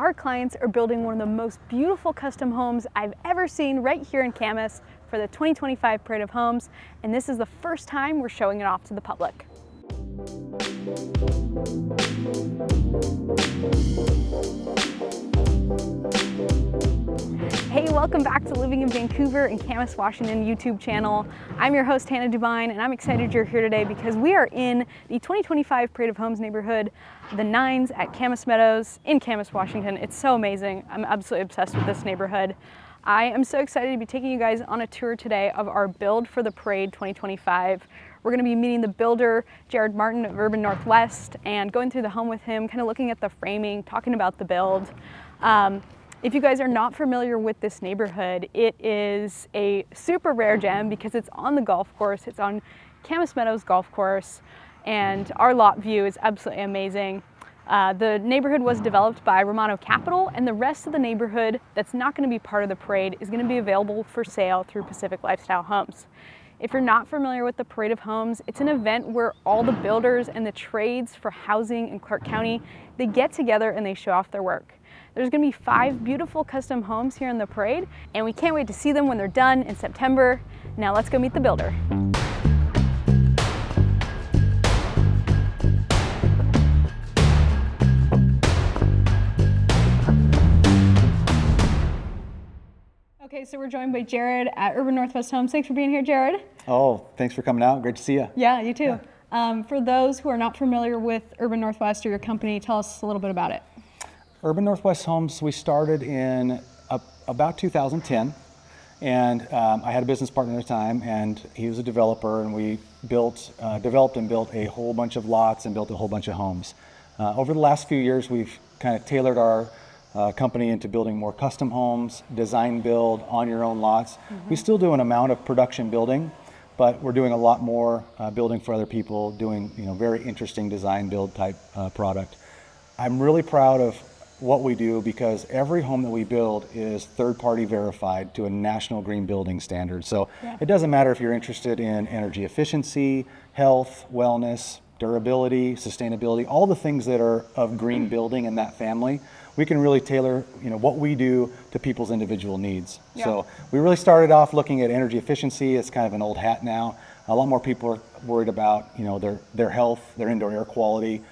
our clients are building one of the most beautiful custom homes I've ever seen right here in Camas for the 2025 Parade of Homes, and this is the first time we're showing it off to the public. Hey, welcome back to Living in Vancouver and Camas, Washington YouTube channel. I'm your host, Hannah Dubyne, and I'm excited you're here today because we are in the 2025 Parade of Homes neighborhood, the Nines at Camas Meadows in Camas, Washington. It's so amazing. I'm absolutely obsessed with this neighborhood. I am so excited to be taking you guys on a tour today of our Build for the Parade 2025. We're going to be meeting the builder, Jerud Martin of Urban Northwest, and going through the home with him, kind of looking at the framing, talking about the build. If you guys are not familiar with this neighborhood, it is a super rare gem because it's on the golf course. It's on Camas Meadows Golf Course, and our lot view is absolutely amazing. The neighborhood was developed by Romano Capital, and the rest of the neighborhood that's not going to be part of the parade is going to be available for sale through Pacific Lifestyle Homes. If you're not familiar with the Parade of Homes, it's an event where all the builders and the trades for housing in Clark County, they get together and they show off their work. There's going to be 5 beautiful custom homes here in the parade, and we can't wait to see them when they're done in September. Now let's go meet the builder. Okay, so we're joined by Jerud at Urban Northwest Homes. Thanks for being here, Jerud. Oh, thanks for coming out. Great to see you. Yeah, you too. Yeah. For those who are not familiar with Urban Northwest or your company, tell us a little bit about it. Urban Northwest Homes, we started in about 2010, and I had a business partner at the time, and he was a developer, and we developed and built a whole bunch of lots and built a whole bunch of homes. Over the last few years, we've kind of tailored our company into building more custom homes, design build, on your own lots. We still do an amount of production building, but we're doing a lot more building for other people, doing very interesting design build type product. I'm really proud of what we do because every home that we build is third-party verified to a national green building standard. So it doesn't matter if you're interested in energy efficiency, health, wellness, durability, sustainability, all the things that are of green building in that family. We can really tailor what we do to people's individual needs. So we really started off looking at energy efficiency. It's kind of an old hat now. A lot more people are worried about their health, their indoor air quality,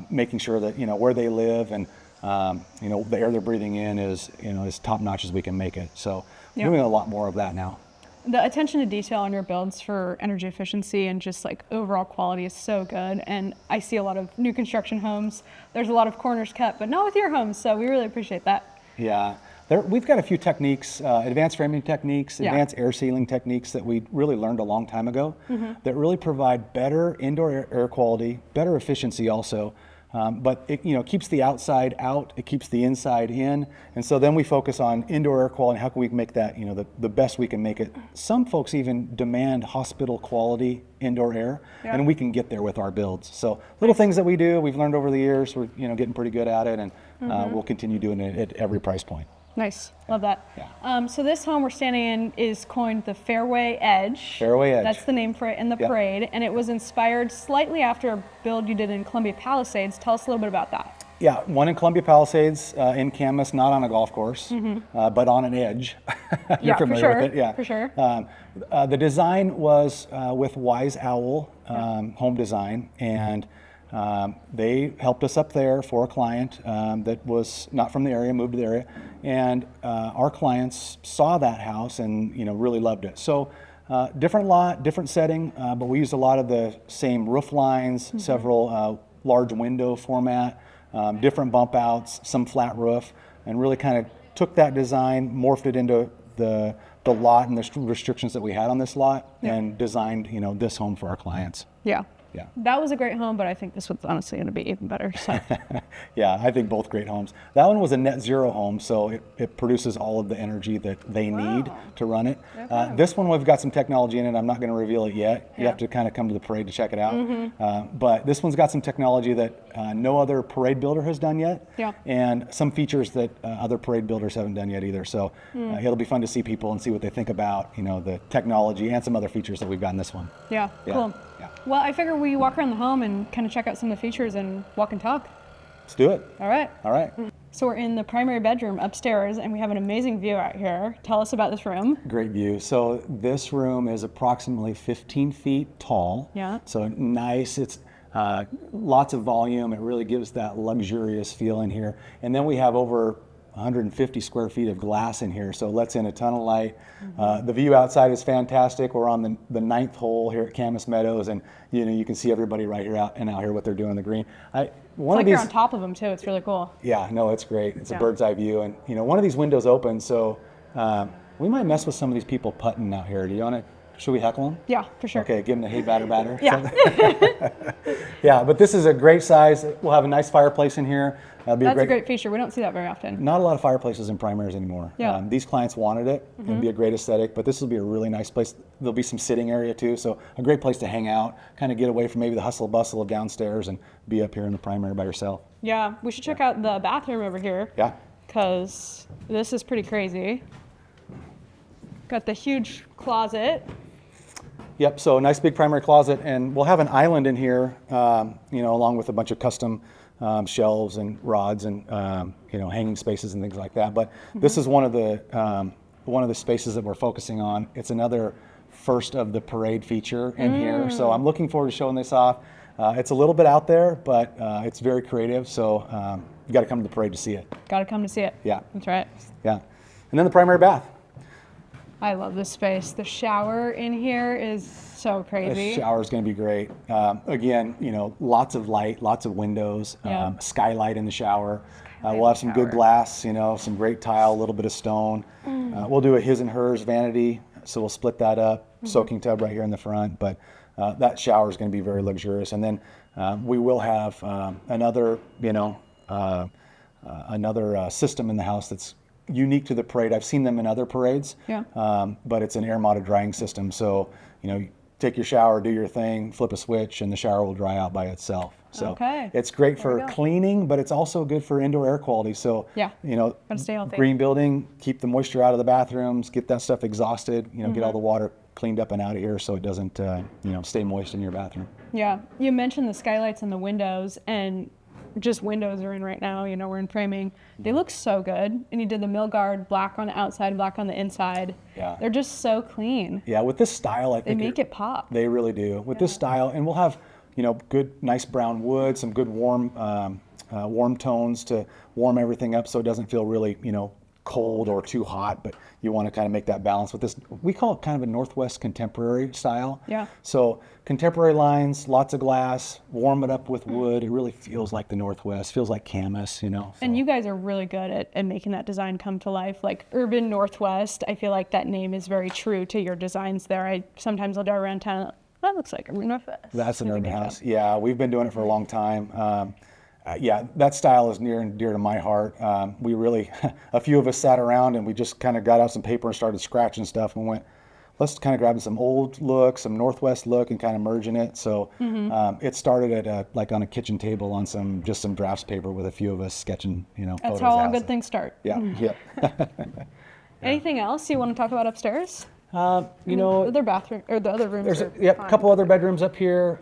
making sure that where they live and the air they're breathing in is as top notch as we can make it. So we're doing a lot more of that now. The attention to detail on your builds for energy efficiency and just like overall quality is so good. And I see a lot of new construction homes. There's a lot of corners cut, but not with your homes. So we really appreciate that. Yeah. We've got a few techniques, advanced framing techniques, advanced air sealing techniques that we really learned a long time ago that really provide better indoor air quality, better efficiency also. But it keeps the outside out, it keeps the inside in, and so then we focus on indoor air quality. How can we make that the best we can make it? Some folks even demand hospital quality indoor air, and we can get there with our builds. So little things that we do, we've learned over the years. We're getting pretty good at it, and we'll continue doing it at every price point. Nice, love that. Yeah. So this home we're standing in is coined the Fairway Edge. Fairway Edge. That's the name for it in the parade, and it was inspired slightly after a build you did in Columbia Palisades. Tell us a little bit about that. Yeah, one in Columbia Palisades in Camas, not on a golf course, but on an edge. You're familiar with it? Yeah, for sure. The design was with 𝐂𝐬𝐍𝐶 Home Design, and they helped us up there for a client that was not from the area, moved to the area, and our clients saw that house and really loved it. So different lot, different setting, but we used a lot of the same roof lines, several large window format, different bump outs, some flat roof, and really kind of took that design, morphed it into the lot and the restrictions that we had on this lot, and designed this home for our clients. Yeah. That was a great home, but I think this one's honestly going to be even better. So. Yeah, I think both great homes. That one was a net zero home, so it produces all of the energy that they need to run it. This one, we've got some technology in it. I'm not going to reveal it yet. You have to kind of come to the parade to check it out. But this one's got some technology that no other parade builder has done yet, and some features that other parade builders haven't done yet either. So it'll be fun to see people and see what they think about the technology and some other features that we've got in this one. Yeah. Cool. Yeah. Well, I figure we walk around the home and kind of check out some of the features and walk and talk. Let's do it. All right. All right. So we're in the primary bedroom upstairs, and we have an amazing view out here. Tell us about this room. Great view. So this room is approximately 15 feet tall. Yeah. So nice. It's lots of volume. It really gives that luxurious feel in here. And then we have over 150 square feet of glass in here, so it lets in a ton of light. The view outside is fantastic. We're on the 9th hole here at Camas Meadows, and you can see everybody right here out here what they're doing in the green. You're on top of them too. It's really cool. Yeah, no, it's great. It's a bird's eye view, and one of these windows opens, so we might mess with some of these people putting out here. Do you want to? Should we heckle them? Yeah, for sure. Okay, give them the hey batter batter. Yeah. Yeah, but this is a great size. We'll have a nice fireplace in here. That's a great feature. We don't see that very often. Not a lot of fireplaces in primaries anymore. Yeah. These clients wanted it. It'd be a great aesthetic, but this will be a really nice place. There'll be some sitting area too, so a great place to hang out, kind of get away from maybe the hustle bustle of downstairs and be up here in the primary by yourself. Yeah, we should check out the bathroom over here. Yeah. Because this is pretty crazy. Got the huge closet. Yep, so a nice big primary closet, and we'll have an island in here, along with a bunch of custom shelves and rods and hanging spaces and things like that. But this is one of the spaces that we're focusing on. It's another first of the parade feature in here, so I'm looking forward to showing this off. It's a little bit out there, but it's very creative, so you got to come to the parade to see it. Got to come to see it. Yeah, that's right. Yeah, and then the primary bath. I love this space. The shower in here is so crazy. The shower is going to be great. Again, lots of light, lots of windows, skylight in the shower. We'll have some good glass, some great tile, a little bit of stone. We'll do a his and hers vanity, so we'll split that up. Soaking tub right here in the front, but that shower is going to be very luxurious. And then we will have another system in the house that's unique to the parade. I've seen them in other parades, but it's an air modded drying system. So, you take your shower, do your thing, flip a switch, and the shower will dry out by itself. So it's great for cleaning, but it's also good for indoor air quality. So, gotta stay healthy. Green building, keep the moisture out of the bathrooms, get that stuff exhausted, get all the water cleaned up and out of here so it doesn't, stay moist in your bathroom. Yeah, you mentioned the skylights and the windows, and just windows are in right now, we're in framing. They look so good. And you did the mill guard, black on the outside, black on the inside. Yeah. They're just so clean. Yeah, with this style, I think they make it pop. They really do. With this style, and we'll have, good, nice brown wood, some good warm tones to warm everything up so it doesn't feel really, cold or too hot, but you want to kind of make that balance with this. We call it kind of a Northwest contemporary style. Yeah. So contemporary lines, lots of glass, warm it up with wood. It really feels like the Northwest, feels like Camas, So. And you guys are really good at making that design come to life. Like Urban Northwest, I feel like that name is very true to your designs there. Sometimes I'll drive around town, that looks like Urban Northwest. That's an urban house. Yeah, we've been doing it for a long time. That style is near and dear to my heart. We really, a few of us sat around and we just kind of got out some paper and started scratching stuff and went, let's kind of grab some old look, some Northwest look, and kind of merging it. So it started at on a kitchen table on some drafts paper with a few of us sketching, That's photos how all out. good things start. Yeah, Anything else you want to talk about upstairs? The other bathroom or the other rooms. There's a couple other bedrooms up here.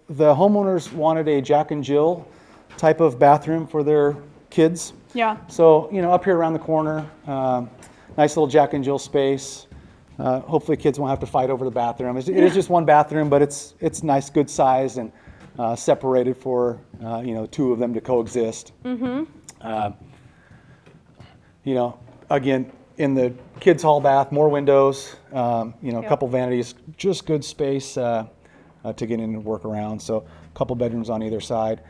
The homeowners wanted a Jack and Jill type of bathroom for their kids. Yeah. So, up here around the corner, nice little Jack and Jill space. Hopefully kids won't have to fight over the bathroom. It is just one bathroom, but it's nice, good size, and separated for, two of them to coexist. Again, in the kids' hall bath, more windows, a couple vanities, just good space to get in and work around. So a couple bedrooms on either side.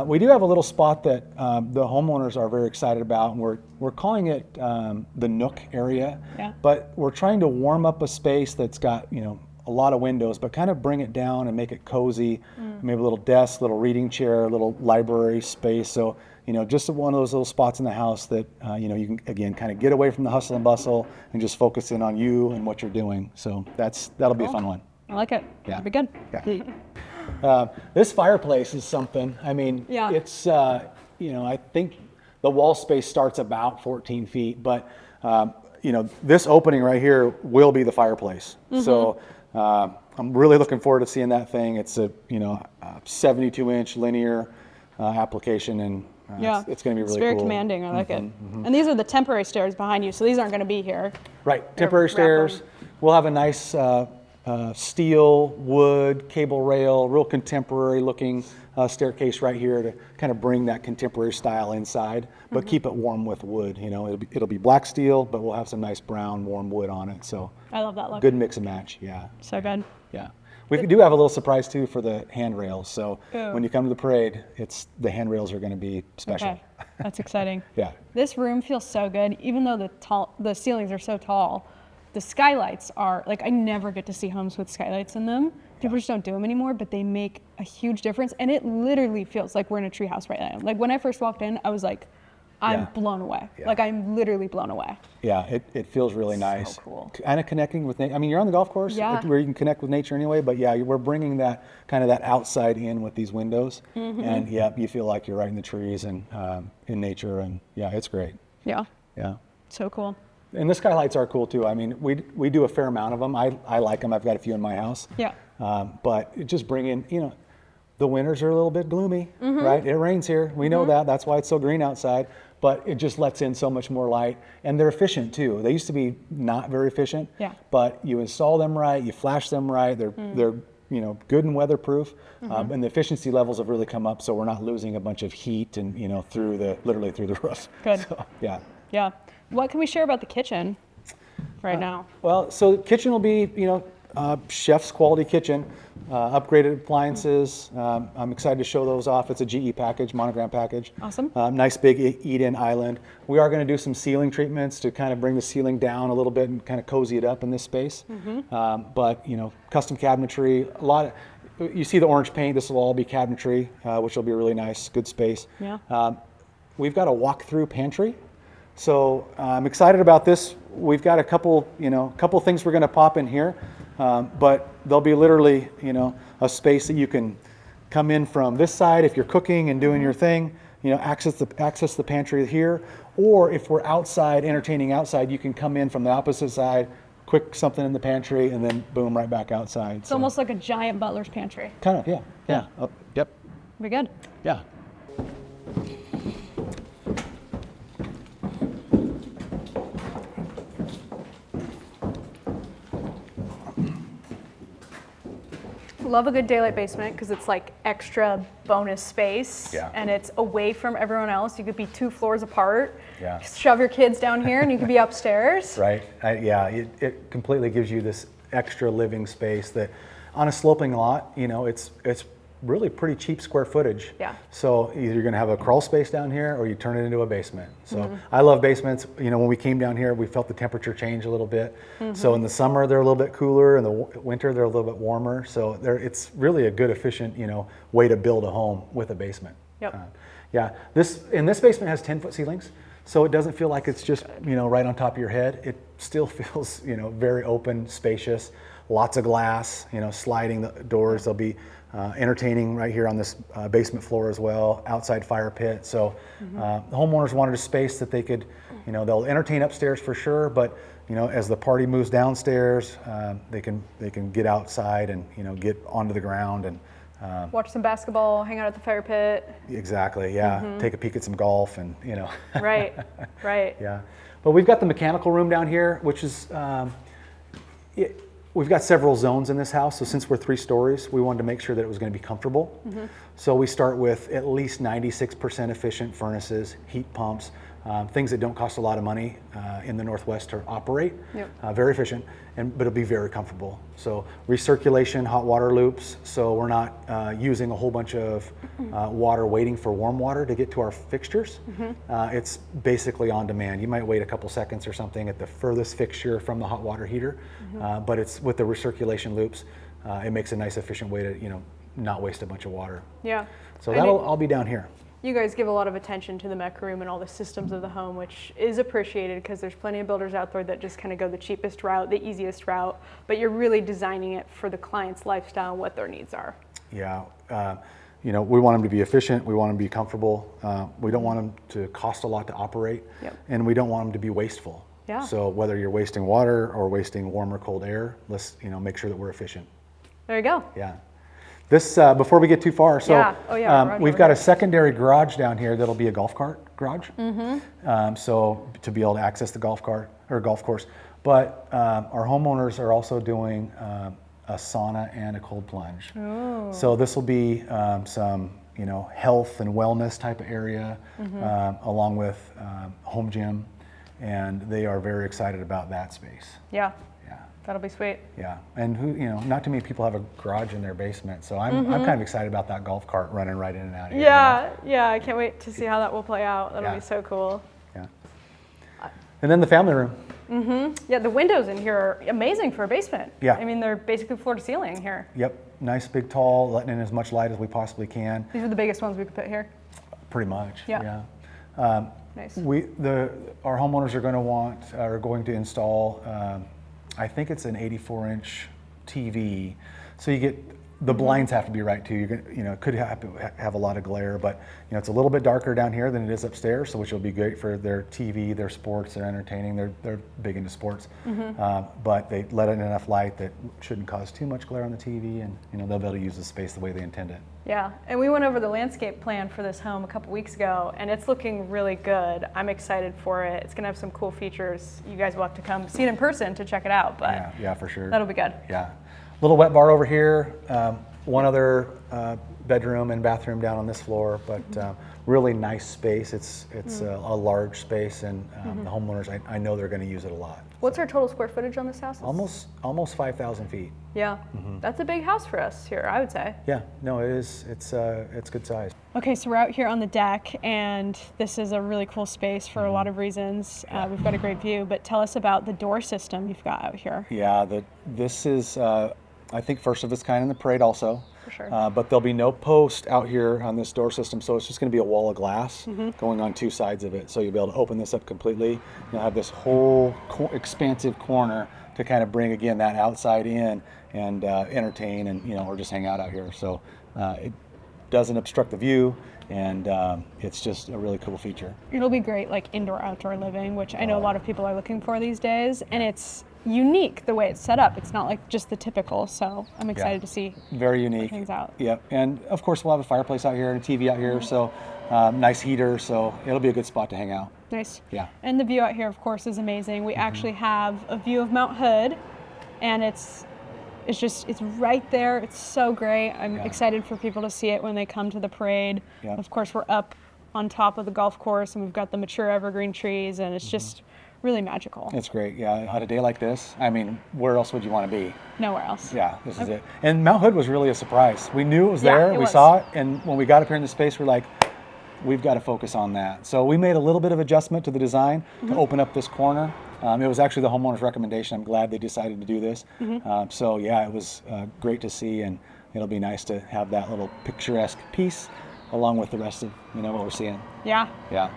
We do have a little spot that the homeowners are very excited about, and we're calling it the Nook area. Yeah. But we're trying to warm up a space that's got a lot of windows, but kind of bring it down and make it cozy. Maybe a little desk, little reading chair, a little library space. So just one of those little spots in the house that you can again kind of get away from the hustle and bustle and just focus in on you and what you're doing. So that'll be a fun one. I like it. Yeah. It'll be good. Yeah. This fireplace is something. I mean, it's, I think the wall space starts about 14 feet, but, this opening right here will be the fireplace. So I'm really looking forward to seeing that thing. It's a, 72-inch linear application, and Yeah, it's going to be really It's very cool. commanding. I like it. And these are the temporary stairs behind you, so these aren't going to be here. Right, temporary stairs. We'll have a nice steel, wood, cable rail, real contemporary looking staircase right here to kind of bring that contemporary style inside, but keep it warm with wood. You know, it'll be black steel, but we'll have some nice brown, warm wood on it. So I love that look. good mix and match. Yeah. So good. Yeah. We do have a little surprise too for the handrails. So Ooh. when you come to the parade, the handrails are going to be special. Okay, that's exciting. Yeah. This room feels so good, even though the ceilings are so tall. The skylights are, like, I never get to see homes with skylights in them. People just don't do them anymore, but they make a huge difference. And it literally feels like we're in a treehouse right now. Like, when I first walked in, I was like, I'm blown away. Yeah. Like, I'm literally blown away. Yeah, it feels really nice. So cool. Kind of connecting with nature. I mean, you're on the golf course where you can connect with nature anyway, but yeah, we're bringing that kind of that outside in with these windows. And yeah, you feel like you're right in the trees and in nature, and yeah, it's great. Yeah. Yeah. So cool. And the skylights are cool too. I mean, we do a fair amount of them. I like them. I've got a few in my house. Yeah. But it just bring in, you know, the winters are a little bit gloomy, right? It rains here. We know that. That's why it's so green outside. But it just lets in so much more light. And they're efficient too. They used to be not very efficient. Yeah. But you install them right, you flash them right. They're you know, good and weatherproof. And the efficiency levels have really come up, so we're not losing a bunch of heat and, you know, literally through the roof. Good. So, yeah. Yeah. What can we share about the kitchen right now? Well, so the kitchen will be, you know, chef's quality kitchen, upgraded appliances. I'm excited to show those off. It's a GE package, monogram package. Awesome. Nice big eat-in island. We are going to do some ceiling treatments to kind of bring the ceiling down a little bit and kind of cozy it up in this space. But, you know, custom cabinetry, a lot of, you see the orange paint, this will all be cabinetry, which will be really nice, good space. Yeah. We've got a walk-through pantry. So I'm excited about this. We've got a couple things we're going to pop in here, but there'll be literally, you know, a space that you can come in from this side if you're cooking and doing your thing, you know, access the pantry here, or if we're outside entertaining outside, you can come in from the opposite side, quick something in the pantry, and then boom, right back outside. It's almost like a giant butler's pantry. Kind of, yeah. Yep. Be good. Yeah. Love a good daylight basement because it's like extra bonus space, and it's away from everyone else. You could be 2 floors apart. Yeah. Shove your kids down here, and you could be upstairs. Right. It completely gives you this extra living space that, on a sloping lot, you know, it's really pretty cheap square footage. Yeah. So either you're going to have a crawl space down here, or you turn it into a basement. So I love basements. You know, when we came down here, we felt the temperature change a little bit. So in the summer they're a little bit cooler, in the winter they're a little bit warmer. So it's really a good, efficient, you know, way to build a home with a basement. Yep. This basement has 10-foot ceilings, so it doesn't feel like it's just, you know, right on top of your head. It still feels, you know, very open, spacious, lots of glass, you know, sliding the doors. There'll be entertaining right here on this basement floor as well, outside fire pit. So the homeowners wanted a space that they could, you know, they'll entertain upstairs for sure, but, you know, as the party moves downstairs, they can get outside and, you know, get onto the ground and Watch some basketball, hang out at the fire pit. Exactly, yeah. Take a peek at some golf and, you know. Right, right. Yeah. But we've got the mechanical room down here, which is, we've got several zones in this house. So since we're 3 stories, we wanted to make sure that it was going to be comfortable. So we start with at least 96% efficient furnaces, heat pumps, things that don't cost a lot of money in the Northwest to operate. Very efficient, but it'll be very comfortable. So recirculation, hot water loops, so we're not using a whole bunch of water waiting for warm water to get to our fixtures. It's basically on demand. You might wait a couple seconds or something at the furthest fixture from the hot water heater, but it's with the recirculation loops, it makes a nice efficient way to, you know, not waste a bunch of water. Yeah. So that'll all be down here. You guys give a lot of attention to the mech room and all the systems of the home, which is appreciated because there's plenty of builders out there that just kind of go the cheapest route, the easiest route, but you're really designing it for the client's lifestyle and what their needs are. Yeah, you know, we want them to be efficient, we want them to be comfortable, we don't want them to cost a lot to operate, and we don't want them to be wasteful. Yeah. So whether you're wasting water or wasting warm or cold air, let's, you know, make sure that we're efficient. There you go. Yeah. This, before we get too far, so Yeah. Oh, yeah, garage we've over got here. a secondary garage down here that'll be a golf cart garage. So to be able to access the golf cart or golf course. But our homeowners are also doing a sauna and a cold plunge. Ooh. So this will be some, health and wellness type of area, along with home gym, and they are very excited about that space. Yeah. Yeah. That'll be sweet. Yeah, and not too many people have a garage in their basement, so I'm kind of excited about that golf cart running right in and out of here. Yeah, I can't wait to see how that will play out. That'll Yeah. be so cool. Yeah. And then the family room. Yeah, the windows in here are amazing for a basement. Yeah. I mean, they're basically floor to ceiling here. Yep, nice big tall, letting in as much light as we possibly can. These are the biggest ones we could put here. Pretty much. Yeah. Yeah. Nice. Our homeowners are going to install. I think it's an 84-inch TV, so you get the blinds have to be right too. You're gonna, it could have a lot of glare, but it's a little bit darker down here than it is upstairs, so which will be great for their TV, their sports, their entertaining. They're big into sports, but they let in enough light that shouldn't cause too much glare on the TV, and they'll be able to use the space the way they intend it. Yeah, and we went over the landscape plan for this home a couple weeks ago, and it's looking really good. I'm excited for it. It's gonna have some cool features. You guys will have to come see it in person to check it out, but Yeah, for sure. that'll be good. Yeah. Little wet bar over here, one other bedroom and bathroom down on this floor, but really nice space. It's a large space, and the homeowners, I know they're going to use it a lot. What's our total square footage on this house? Almost 5,000 feet. Yeah, that's a big house for us here, I would say. Yeah, no, it is. It's good size. Okay, so we're out here on the deck, and this is a really cool space for a lot of reasons. We've got a great view, but tell us about the door system you've got out here. Yeah, this is, I think, first of its kind in the parade also. For sure. But there'll be no post out here on this door system, so it's just going to be a wall of glass going on two sides of it. So you'll be able to open this up completely. You'll have this whole expansive corner to kind of bring, again, that outside in and entertain and, or just hang out here. So it doesn't obstruct the view, and it's just a really cool feature. It'll be great like indoor-outdoor living, which I know a lot of people are looking for these days, and it's unique the way it's set up. It's not like just the typical, so I'm excited to see. Very unique. Things out. Yep, and of course we'll have a fireplace out here and a TV out here, so nice heater, so it'll be a good spot to hang out. Nice. Yeah. And the view out here, of course, is amazing. We actually have a view of Mount Hood, and it's right there. It's so great. I'm excited for people to see it when they come to the parade. Yeah. Of course, we're up on top of the golf course, and we've got the mature evergreen trees, and it's just really magical. It's great, yeah. On a day like this, I mean, where else would you want to be? Nowhere else. Yeah, this is it. And Mount Hood was really a surprise. We knew it was Yeah, there, it we was. saw it, and when we got up here in the space, we're like, we've got to focus on that. So we made a little bit of adjustment to the design to open up this corner. It was actually the homeowner's recommendation. I'm glad they decided to do this. So yeah, it was great to see, and it'll be nice to have that little picturesque piece along with the rest of what we're seeing. Yeah. Yeah.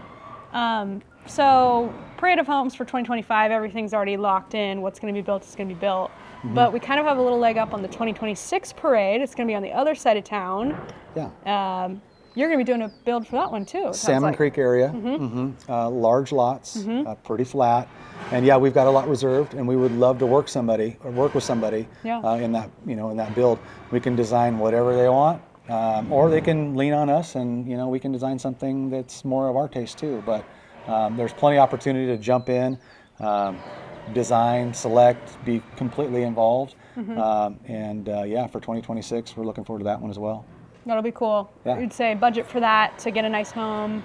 So Parade of Homes for 2025, everything's already locked in. What's going to be built is going to be built. But we kind of have a little leg up on the 2026 parade. It's going to be on the other side of town. Yeah. You're going to be doing a build for that one too. it sounds Salmon like. Creek area, large lots, pretty flat, and yeah, we've got a lot reserved, and we would love to work with somebody in that in that build. We can design whatever they want, or they can lean on us, and we can design something that's more of our taste too. But there's plenty of opportunity to jump in, design, select, be completely involved, and yeah, for 2026, we're looking forward to that one as well. That'll be cool. Yeah. You'd say budget for that to get a nice home,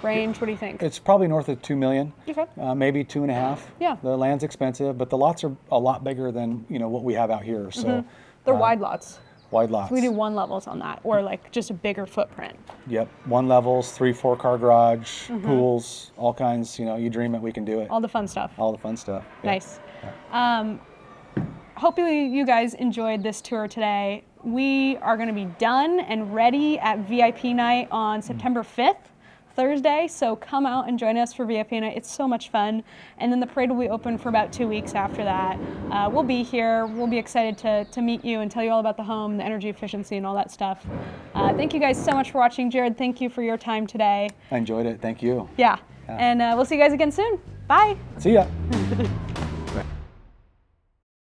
range, what do you think? It's probably north of $2 million, Okay. maybe 2.5. Yeah. The land's expensive, but the lots are a lot bigger than what we have out here. So They're wide lots. wide lots. We do one levels on that, or like just a bigger footprint. Yep, 1 levels, 3-4 car garage, pools, all kinds. You dream it, we can do it. All the fun stuff. All the fun stuff. Yeah. Nice. Hopefully you guys enjoyed this tour today. We are going to be done and ready at VIP night on September 5th, Thursday. So come out and join us for VIP night. It's so much fun. And then the parade will be open for about 2 weeks after that. We'll be here. We'll be excited to meet you and tell you all about the home, the energy efficiency, and all that stuff. Thank you guys so much for watching. Jared, thank you for your time today. I enjoyed it. Thank you. Yeah. And we'll see you guys again soon. Bye. See ya.